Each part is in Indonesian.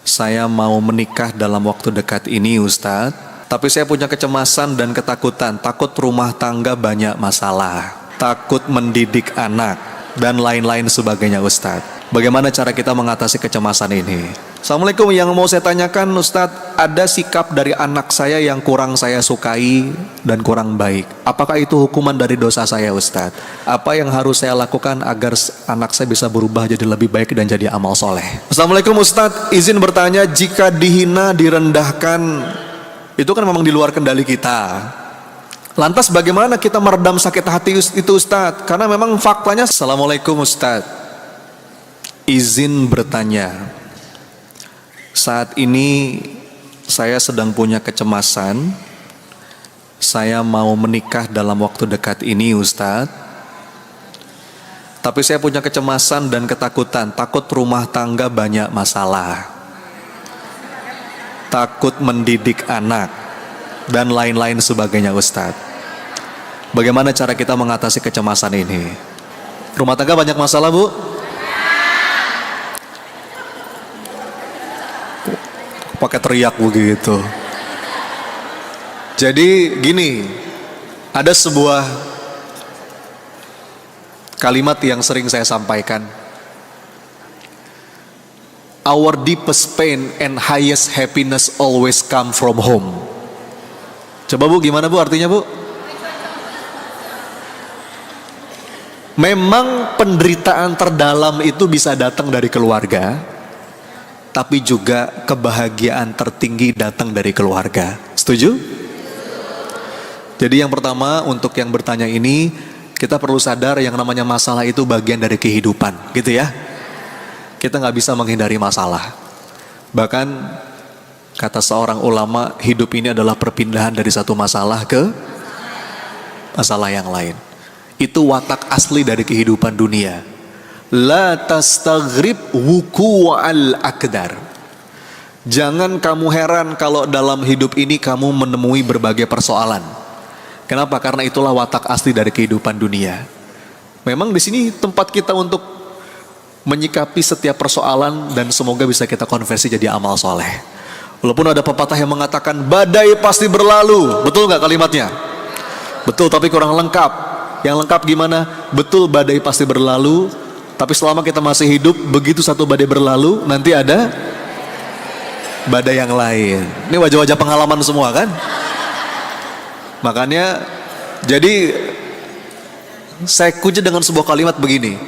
Saya mau menikah dalam waktu dekat ini, Ustadz. Tapi saya punya kecemasan dan ketakutan. Takut rumah tangga banyak masalah, takut mendidik anak, dan lain-lain sebagainya, Ustadz. Bagaimana cara kita mengatasi kecemasan ini? Assalamualaikum, yang mau saya tanyakan, Ustadz, ada sikap dari anak saya yang kurang saya sukai dan kurang baik. Apakah itu hukuman dari dosa saya, Ustadz? Apa yang harus saya lakukan agar anak saya bisa berubah jadi lebih baik dan jadi amal soleh? Assalamualaikum, Ustadz, izin bertanya, jika dihina, direndahkan, itu kan memang di luar kendali kita. Lantas bagaimana kita meredam sakit hati itu, Ustadz? Karena memang faktanya. Assalamualaikum, Ustadz, izin bertanya, saat ini saya sedang punya kecemasan. Saya mau menikah dalam waktu dekat ini, Ustadz. Tapi saya punya kecemasan dan ketakutan. Takut rumah tangga banyak masalah, takut mendidik anak, dan lain-lain sebagainya, Ustadz. Bagaimana cara kita mengatasi kecemasan ini? Rumah tangga banyak masalah, Bu? Pakai teriak begitu. Jadi gini, ada sebuah kalimat yang sering saya sampaikan. Our deepest pain and highest happiness always come from home. Coba Bu, gimana Bu artinya Bu? Memang penderitaan terdalam itu bisa datang dari keluarga, tapi juga kebahagiaan tertinggi datang dari keluarga. Setuju? Jadi yang pertama, untuk yang bertanya ini, kita perlu sadar yang namanya masalah itu bagian dari kehidupan, gitu ya. Kita nggak bisa menghindari masalah. Bahkan kata seorang ulama, hidup ini adalah perpindahan dari satu masalah ke masalah yang lain. Itu watak asli dari kehidupan dunia. La tastaghrib wuku'al akdar. Jangan kamu heran kalau dalam hidup ini kamu menemui berbagai persoalan. Kenapa? Karena itulah watak asli dari kehidupan dunia. Memang di sini tempat kita untuk menyikapi setiap persoalan dan semoga bisa kita konversi jadi amal soleh. Walaupun ada pepatah yang mengatakan badai pasti berlalu. Betul nggak kalimatnya? Betul, tapi kurang lengkap. Yang lengkap gimana? Betul, badai pasti berlalu. Tapi selama kita masih hidup, begitu satu badai berlalu, nanti ada badai yang lain. Ini wajah-wajah pengalaman semua kan? Makanya, jadi saya kunci dengan sebuah kalimat begini.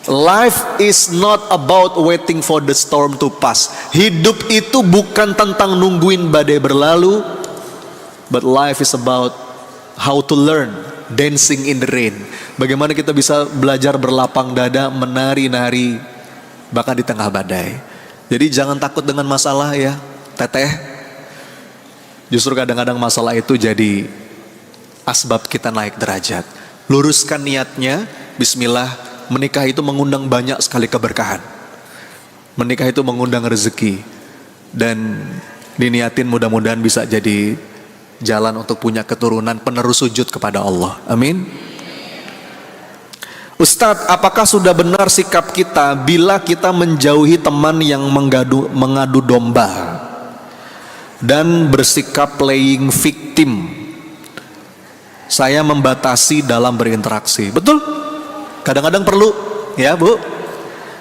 Life is not about waiting for the storm to pass. Hidup itu bukan tentang nungguin badai berlalu, but life is about how to learn dancing in the rain. Bagaimana kita bisa belajar berlapang dada, menari-nari bahkan di tengah badai. Jadi jangan takut dengan masalah ya, teteh. Justru kadang-kadang masalah itu jadi asbab kita naik derajat. Luruskan niatnya, bismillah. Menikah itu mengundang banyak sekali keberkahan. Menikah itu mengundang rezeki. Dan diniatin mudah-mudahan bisa jadi jalan untuk punya keturunan penerus sujud kepada Allah. Amin. Ustadz, apakah sudah benar sikap kita bila kita menjauhi teman yang mengadu domba dan bersikap playing victim? Saya membatasi dalam berinteraksi. Betul? Kadang-kadang perlu, ya Bu.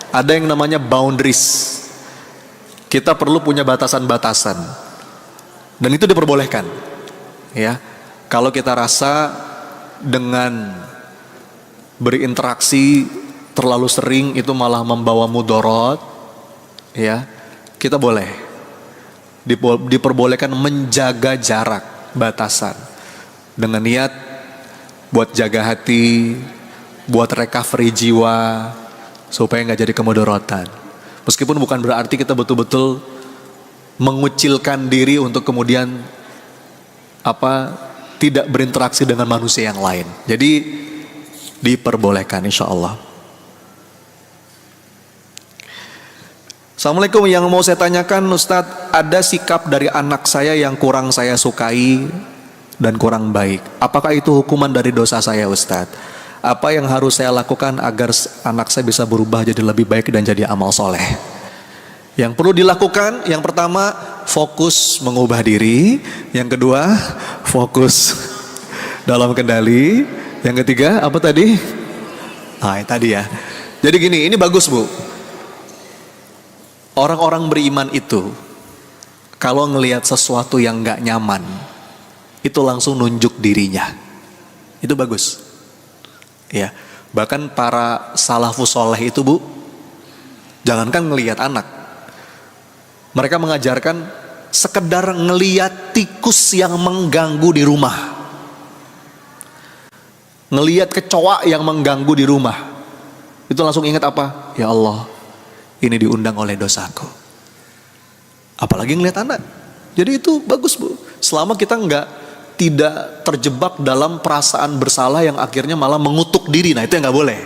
Ada yang namanya boundaries. Kita perlu punya batasan-batasan. Dan itu diperbolehkan. Ya, kalau kita rasa dengan berinteraksi terlalu sering itu malah membawa mudorot, ya, kita boleh diperbolehkan menjaga jarak, batasan, dengan niat buat jaga hati, buat recovery jiwa, supaya nggak jadi kemudorotan. Meskipun bukan berarti kita betul-betul mengucilkan diri untuk kemudian tidak berinteraksi dengan manusia yang lain. Jadi diperbolehkan insya Allah. Assalamualaikum, yang mau saya tanyakan Ustadz, ada sikap dari anak saya yang kurang saya sukai dan kurang baik. Apakah itu hukuman dari dosa saya, Ustadz? Apa yang harus saya lakukan agar anak saya bisa berubah jadi lebih baik dan jadi amal soleh? Yang perlu dilakukan, yang pertama fokus mengubah diri, yang kedua fokus dalam kendali, yang ketiga apa tadi? Tadi ya. Jadi gini, ini bagus Bu. Orang-orang beriman itu kalau ngelihat sesuatu yang gak nyaman, itu langsung nunjuk dirinya. Itu bagus. Ya, bahkan para salafus soleh itu Bu, jangankan ngelihat anak, mereka mengajarkan sekedar ngelihat tikus yang mengganggu di rumah, ngelihat kecoa yang mengganggu di rumah, itu langsung ingat apa? Ya Allah, ini diundang oleh dosaku. Apalagi ngelihat anak. Jadi itu bagus Bu. Selama kita tidak terjebak dalam perasaan bersalah yang akhirnya malah mengutuk diri. Nah itu yang gak boleh.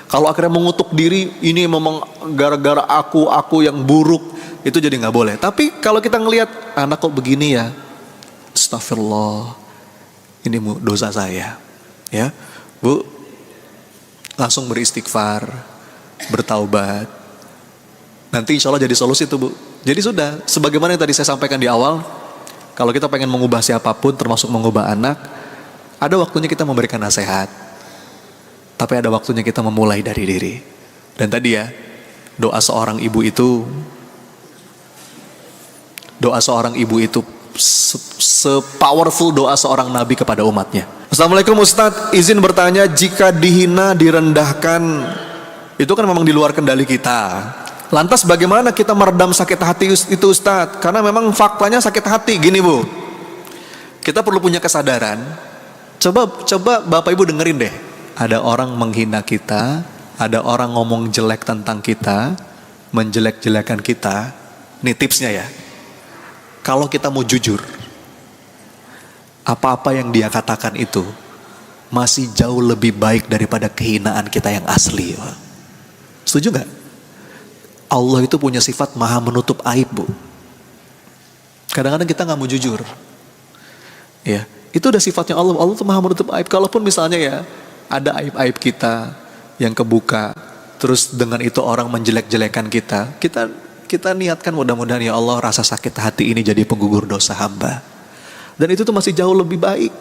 Kalau akhirnya mengutuk diri, ini memang gara-gara aku yang buruk, itu jadi gak boleh. Tapi kalau kita ngelihat anak kok begini ya, astagfirullah, ini dosa saya. Ya Bu, langsung beristighfar, bertaubat. Nanti insya Allah jadi solusi tuh Bu. Jadi sudah, sebagaimana yang tadi saya sampaikan di awal, kalau kita pengen mengubah siapapun, termasuk mengubah anak, ada waktunya kita memberikan nasihat. Tapi ada waktunya kita memulai dari diri. Dan tadi ya, doa seorang ibu itu se-powerful doa seorang nabi kepada umatnya. Assalamualaikum Ustadz, izin bertanya, jika dihina, direndahkan, itu kan memang di luar kendali kita. Lantas bagaimana kita meredam sakit hati itu Ustadz? Karena memang faktanya sakit hati. Gini Bu, kita perlu punya kesadaran. Coba Bapak Ibu dengerin deh. Ada orang menghina kita, ada orang ngomong jelek tentang kita, menjelek-jelekan kita. Nih tipsnya ya. Kalau kita mau jujur, apa-apa yang dia katakan itu masih jauh lebih baik daripada kehinaan kita yang asli. Setuju gak? Allah itu punya sifat maha menutup aib Bu. Kadang-kadang kita gak mau jujur. Ya, itu udah sifatnya Allah. Allah itu maha menutup aib. Kalaupun misalnya ya ada aib-aib kita yang kebuka, terus dengan itu orang menjelek-jelekan kita, kita niatkan mudah-mudahan ya Allah, rasa sakit hati ini jadi penggugur dosa hamba. Dan itu tuh masih jauh lebih baik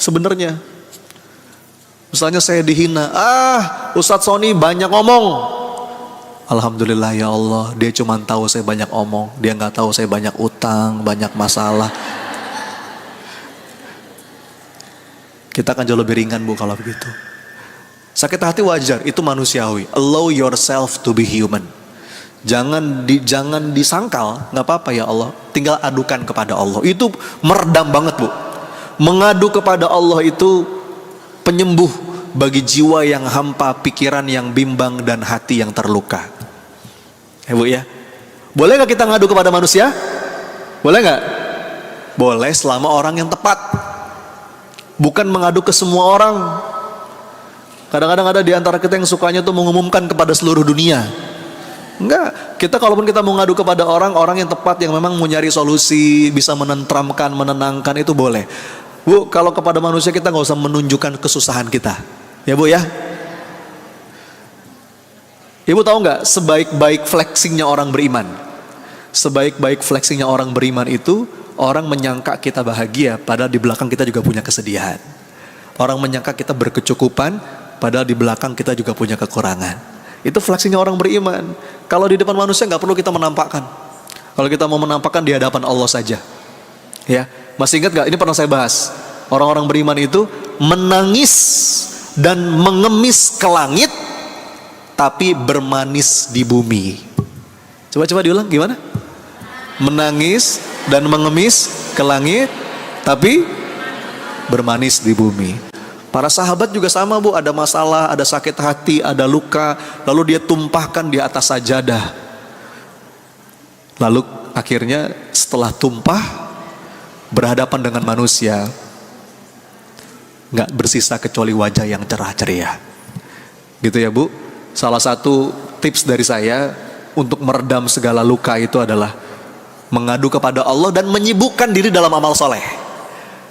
sebenarnya. Misalnya saya dihina, Ustadz Sony banyak ngomong. Alhamdulillah ya Allah, dia cuma tahu saya banyak omong, dia nggak tahu saya banyak utang, banyak masalah. Kita akan jauh lebih ringan Bu kalau begitu. Sakit hati wajar, itu manusiawi. Allow yourself to be human. Jangan disangkal, nggak apa-apa ya Allah. Tinggal adukan kepada Allah. Itu meredam banget Bu. Mengadu kepada Allah itu penyembuh bagi jiwa yang hampa, pikiran yang bimbang, dan hati yang terluka. Ya Bu ya. Boleh gak kita ngadu kepada manusia? Boleh gak? Boleh selama orang yang tepat. Bukan mengadu ke semua orang. Kadang-kadang ada di antara kita yang sukanya tuh mengumumkan kepada seluruh dunia. Enggak, kita kalaupun kita mau ngadu kepada orang yang tepat, yang memang mau nyari solusi, bisa menentramkan, menenangkan, itu boleh. Bu, kalau kepada manusia kita gak usah menunjukkan kesusahan kita. Ya Bu ya. Ibu tahu nggak, sebaik-baik flexingnya orang beriman, sebaik-baik flexingnya orang beriman itu orang menyangka kita bahagia, padahal di belakang kita juga punya kesedihan. Orang menyangka kita berkecukupan, padahal di belakang kita juga punya kekurangan. Itu flexingnya orang beriman. Kalau di depan manusia nggak perlu kita menampakkan. Kalau kita mau menampakkan di hadapan Allah saja. Ya, masih ingat nggak? Ini pernah saya bahas. Orang-orang beriman itu menangis dan mengemis ke langit, tapi bermanis di bumi. Coba diulang gimana? Menangis dan mengemis ke langit, tapi bermanis di bumi. Para sahabat juga sama Bu, ada masalah, ada sakit hati, ada luka, lalu dia tumpahkan di atas sajadah. Lalu akhirnya setelah tumpah, berhadapan dengan manusia, gak bersisa kecuali wajah yang cerah ceria. Gitu ya Bu. Salah satu tips dari saya untuk meredam segala luka itu adalah mengadu kepada Allah dan menyibukkan diri dalam amal soleh.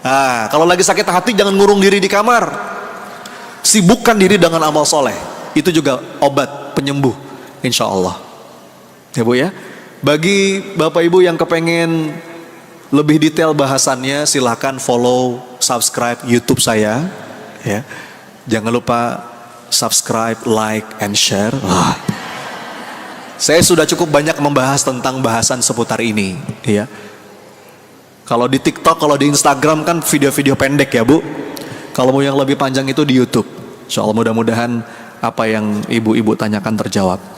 Nah, kalau lagi sakit hati jangan ngurung diri di kamar. Sibukkan diri dengan amal soleh. Itu juga obat penyembuh, insya Allah. Ya Bu ya. Bagi Bapak Ibu yang kepengen lebih detail bahasannya, silahkan follow, subscribe YouTube saya. Ya, jangan lupa subscribe, like, and share. Saya sudah cukup banyak membahas tentang bahasan seputar ini. Ya, kalau di TikTok, kalau di Instagram kan video-video pendek ya Bu. Kalau mau yang lebih panjang itu di YouTube. Insya Allah mudah-mudahan apa yang ibu-ibu tanyakan terjawab.